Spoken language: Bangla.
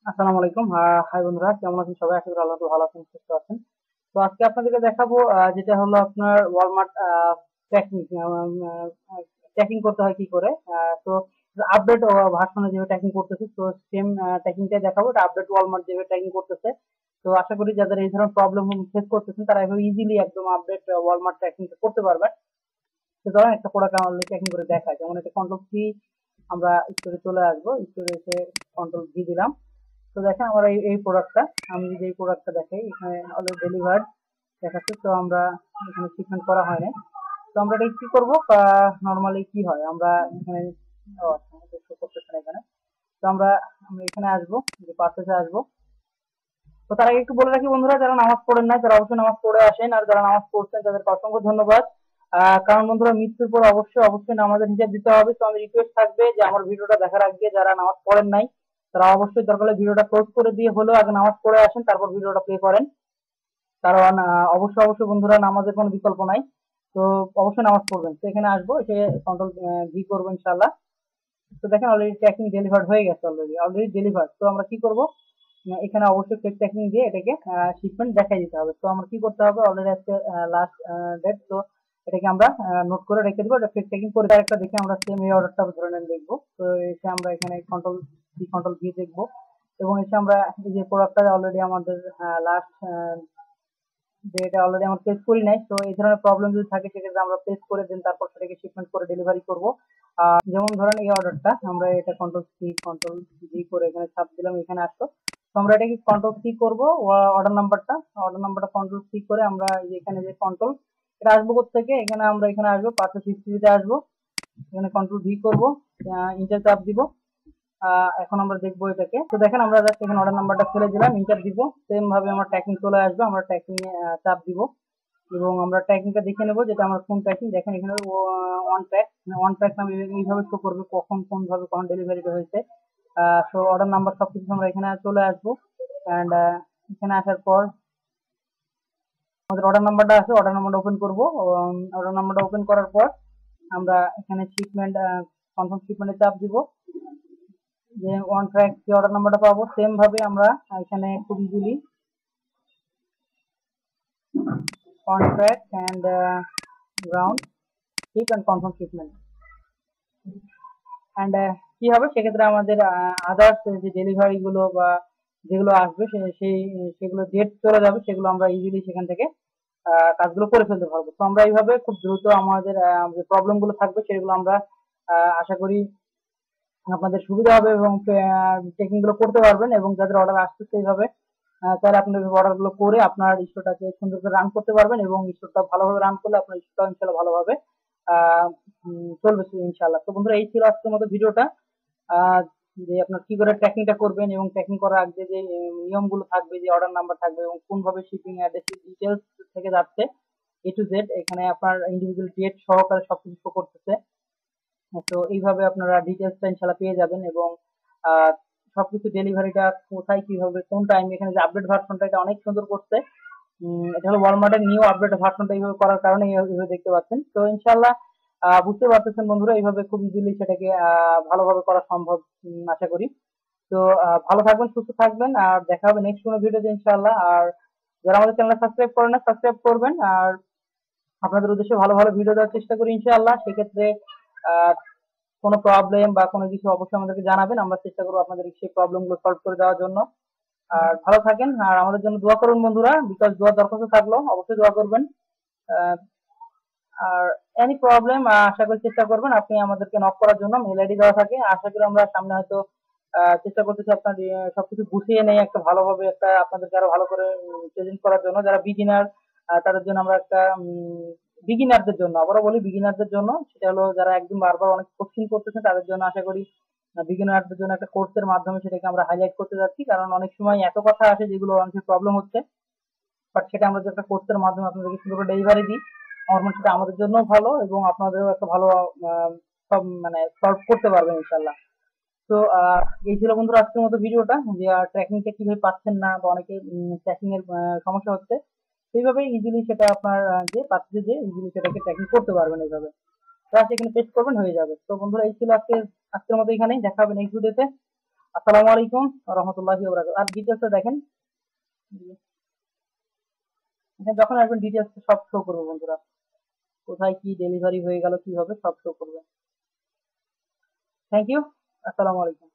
আসসালামু আলাইকুম। হাই বন্ধুরা, কেমন আছেন সবাই? আশা করি আল্লাহ ভালো আছেন, সুস্থ আছেন। তো আজকে আপনাদেরকে দেখাবো যেটা হলো আপনার ওয়ালমার্ট ট্র্যাকিং ট্র্যাকিং করতে হয় কি করে। তো আপডেট ভার্সনে যেভাবে ট্র্যাকিং করতেছে, তো সেম ট্র্যাকিংটাই দেখাবো। এটা আপডেট ওয়ালমার্ট যেভাবে ট্র্যাকিং করতেছে। তো আশা করি যাদের এই ধরনের প্রবলেম ফেস করতেছেন তারা এভাবে ইজিলি একদম আপডেট ওয়ালমার্ট ট্র্যাকিং করতে পারবেন। তো ধরেন একটা প্রোডাক্ট আমাদের ট্র্যাকিং করে দেখায়, যেমন এটা কন্ট্রোল সি, আমরা স্টোরে চলে আসবো, স্টোরে এসে কন্ট্রোল ভি দিলাম। তো দেখেন আমার এই প্রোডাক্টটা, আমি যদি এই প্রোডাক্টটা দেখাই, এখানে অলরেডি ডেলিভার্ড দেখাচ্ছে। তো আমরা এখানে শিপমেন্ট করা হয় না। তো আমরা এটা কি করবো, নর্মালি কি হয়, আমরা এখানে শো করতেছে না এখানে। তো আমরা আমরা এখানে আসবো, যে পার্সেসে আসবো। তো তার আগে একটু বলে রাখি বন্ধুরা, যারা নামাজ পড়েন নাই তারা অবশ্যই নামাজ পড়ে আসেন, আর যারা নামাজ পড়ছেন তাদেরকে অসংখ্য ধন্যবাদ। কারণ বন্ধুরা, মৃত্যুর পর অবশ্যই অবশ্যই নামাজের হিসাব দিতে হবে। তো আমি রিকোয়েস্ট থাকবে যে আমার ভিডিওটা দেখার আগে যারা নামাজ পড়েন নাই তারা অবশ্যই দরকার হলে ভিডিওটা ক্লোজ করে দিয়ে হলেও আগে নামাজ পড়ে আসেন, তারপর ভিডিওটা প্লে করেন। কারণ অবশ্যই অবশ্যই বন্ধুরা, নামাজের কোনো বিকল্প নাই। তো অবশ্যই নামাজ পড়বেন। তো এখানে আসবো, এসে কন্ট্রোল ভি করবো ইনশাল্লাহ। তো দেখেন অলরেডি ট্র্যাকিং ডেলিভার্ড হয়ে গেছে, অলরেডি ডেলিভার্ড। তো আমরা কি করব, এখানে অবশ্যই ফেক ট্র্যাকিং দিয়ে এটাকে শিপমেন্ট দেখাই দিতে হবে। তো আমরা কি করতে হবে, অলরেডি আজকে লাস্ট ডেট। তো এটাকে আমরা নোট করে রেখে দিব, এটা ফেক ট্র্যাকিং করে আরেকটা দেখে আমরা সেম এই অর্ডারটা ধরে নেন দেখবো। তো এসে আমরা এখানে কন্ট্রোল ভি দেখবো, এবং এসে আমরা এই যে প্রোডাক্টটা অলরেডি আমাদের লাস্ট যে এটা অলরেডি আমরা প্লেস করি নাই। তো এই ধরনের প্রবলেম যদি থাকে সেক্ষেত্রে আমরা প্লেস করে দেন, তারপর সেটাকে শিপমেন্ট করে ডেলিভারি করব। যেমন ধরেন এই অর্ডারটা আমরা এটা কন্ট্রোল সি কন্ট্রোল ভি করে এখানে ছাপ দিলাম, এখানে আসতো। তো আমরা এটাকে কন্ট্রোল সি করবো, অর্ডার নাম্বারটা কন্ট্রোল সি করে আমরা এই যে এখানে যে কন্ট্রোল, এটা আসবো থেকে এখানে আমরা এখানে আসবো, পার্সেস হিস্ট্রিতে আসবো, এখানে কন্ট্রোল ভি করবো, ইন্টার চাপ দিব। এখন আমরা দেখবো এটাকে। তো দেখেন আমরা জাস্ট এখানে অর্ডার নাম্বারটা ফেলে দিলাম, ইন্টার দিব। সেম ভাবে আমার ট্র্যাকিং চলে আসবে, আমরা ট্র্যাকিং চাপ দিব, এবং আমরা ট্র্যাকিংটা দেখে নেবো যেটা আমার ফোন ট্র্যাকিং। দেখেন এখানে ওয়ান ট্র্যাক নামে এইভাবে শো করবে কখন কোন ভাবে কখন ডেলিভারিটা হয়েছে। সো অর্ডার নাম্বার সবকিছু আমরা এখানে চলে আসবো। অ্যান্ড এখানে আসার পর আমাদের অর্ডার নাম্বারটা আছে, অর্ডার নাম্বারটা ওপেন করবো। অর্ডার নাম্বারটা ওপেন করার পর আমরা এখানে শিপমেন্ট কনফার্ম শিপমেন্টে চাপ দিব, যে ওয়ান ট্র্যাক যে অর্ডার নাম্বারটা পাবো সেম ভাবে আমরা এখানে খুব easily one track and ground ship and confirm shipment. And কি হবে সেক্ষেত্রে, আমাদের আদার্স যে ডেলিভারি গুলো বা যেগুলো আসবে সেগুলো ডেট চলে যাবে, সেগুলো আমরা ইজিলি সেখান থেকে কাজগুলো করে ফেলতে পারবো। তো আমরা এইভাবে খুব দ্রুত আমাদের যে প্রবলেম গুলো থাকবে সেগুলো আমরা আশা করি আপনাদের সুবিধা হবে, এবং চেকিং গুলো করতে পারবেন। এবং যাদের অর্ডার আসতেছে এইভাবে, তাহলে আপনার অর্ডার গুলো করে আপনার স্টোরটাকে সুন্দর করে রান করতে পারবেন, এবং স্টোরটা ভালোভাবে রান করলে আপনার স্টোরটা ইনশাল্লাহ ভালোভাবে চলবে ইনশাল্লাহ। তো বন্ধুরা, এই ছিল আজকের মতো ভিডিওটা, যে আপনার কি করে ট্র্যাকিংটা করবেন, এবং ট্র্যাকিং করার আগে যে নিয়মগুলো থাকবে, যে অর্ডার নাম্বার থাকবে এবং কোনভাবে শিপিং অ্যাড্রেস ডিটেলস থেকে যাচ্ছে এ টু জেড, এখানে আপনার ইন্ডিভিজুয়াল ডেট সহকারে সবকিছু শো করতেছে। তো এইভাবে আপনারা ডিটেলসটা ইনশাল্লাহ পেয়ে যাবেন, এবং সবকিছু ডেলিভারিটা কোথায় কিভাবে কোন টাইমে, এখানে যে আপডেট ভার্সনটা এটা অনেক সুন্দর করছে। এটা হলো ওয়ালমার্টের নিউ আপডেট ভার্সনটা, এইভাবে করার কারণে এইভাবে দেখতে পাচ্ছেন। তো ইনশাল্লাহ বুঝতে পারতেছেন বন্ধুরা, এইভাবে খুব ইজিলি সেটাকে ভালোভাবে করা সম্ভব, আশা করি। তো ভালো থাকবেন, সুস্থ থাকবেন, আর দেখা হবে নেক্সট কোনো ভিডিওতে ইনশাল্লাহ। আর যারা আমাদের চ্যানেল সাবস্ক্রাইব করেন না, সাবস্ক্রাইব করবেন। আর আপনাদের উদ্দেশ্যে ভালো ভালো ভিডিও দেওয়ার চেষ্টা করি ইনশাআল্লাহ। সেক্ষেত্রে আহ কোনো প্রবলেম বা কোনো কিছু অবশ্যই আমাদেরকে জানাবেন, আমরা চেষ্টা করবো আপনাদের সেই প্রবলেম গুলো সলভ করে দেওয়ার জন্য। আর ভালো থাকেন, আর আমাদের জন্য দোয়া করুন বন্ধুরা, বিকজ দোয়ার দরখাস্ত থাকলো, অবশ্যই দোয়া করবেন। আহ, আর এনি প্রবলেম আশা করি চেষ্টা করবেন আপনি আমাদেরকে নক করার জন্য, মেল আইডি দেওয়া থাকে। আশা করি আমরা সামনে হয়তো চেষ্টা করতেছি আপনার সবকিছু গুছিয়ে নেই একটা ভালোভাবে, একটা আপনাদেরকে আরো ভালো করে প্রেজেন্ট করার জন্য। যারা বিগিনার তাদের জন্য আমরা একটা বিগিনারদের জন্য, আবারও বলি বিগিনারদের জন্য, সেটা হলো যারা একদম বারবার অনেক কোশ্চিন করতেছে তাদের জন্য আশা করি বিগিনারদের জন্য একটা কোর্সের মাধ্যমে সেটাকে আমরা হাইলাইট করতে যাচ্ছি। কারণ অনেক সময় এত কথা আসে যেগুলো অনেক প্রবলেম হচ্ছে, বাট সেটা আমরা যে একটা কোর্সের মাধ্যমে আপনাদেরকে সুন্দর করে ডেলিভারি দিই, আমার মনে হয় সেটা আমাদের জন্য ভালো, এবং আপনাদেরও একটা ভালো সব মানে সলভ করতে পারবেন ইনশাল্লাহ। তো এই ছিল বন্ধুরা আজকের মতো ভিডিওটা, যে ট্র্যাকিংটা কিভাবে পাচ্ছেন না, বা অনেকে ট্র্যাকিং এর সমস্যা হচ্ছে, সেইভাবে ইজিলি সেটা আপনার যে পাচ্ছে যে ইজিলি সেটাকে ট্র্যাকিং করতে পারবেন এইভাবে। জাস্ট এখানে পেস্ট করবেন, হয়ে যাবে। তো বন্ধুরা, এই ছিল আজকের মতো, এখানেই দেখা হবে নেক্সট ভিডিওতে। আসসালামু আলাইকুম রহমতুল্লাহি ওয়া বারাকাতুহু। আর ডিটেলসটা দেখেন, এখানে যখন আসবেন ডিটেলস সব শো করবে বন্ধুরা, কোথায় কি ডেলিভারি হয়ে গেল কিভাবে সব শো করবে। Thank you. আসসালামু আলাইকুম।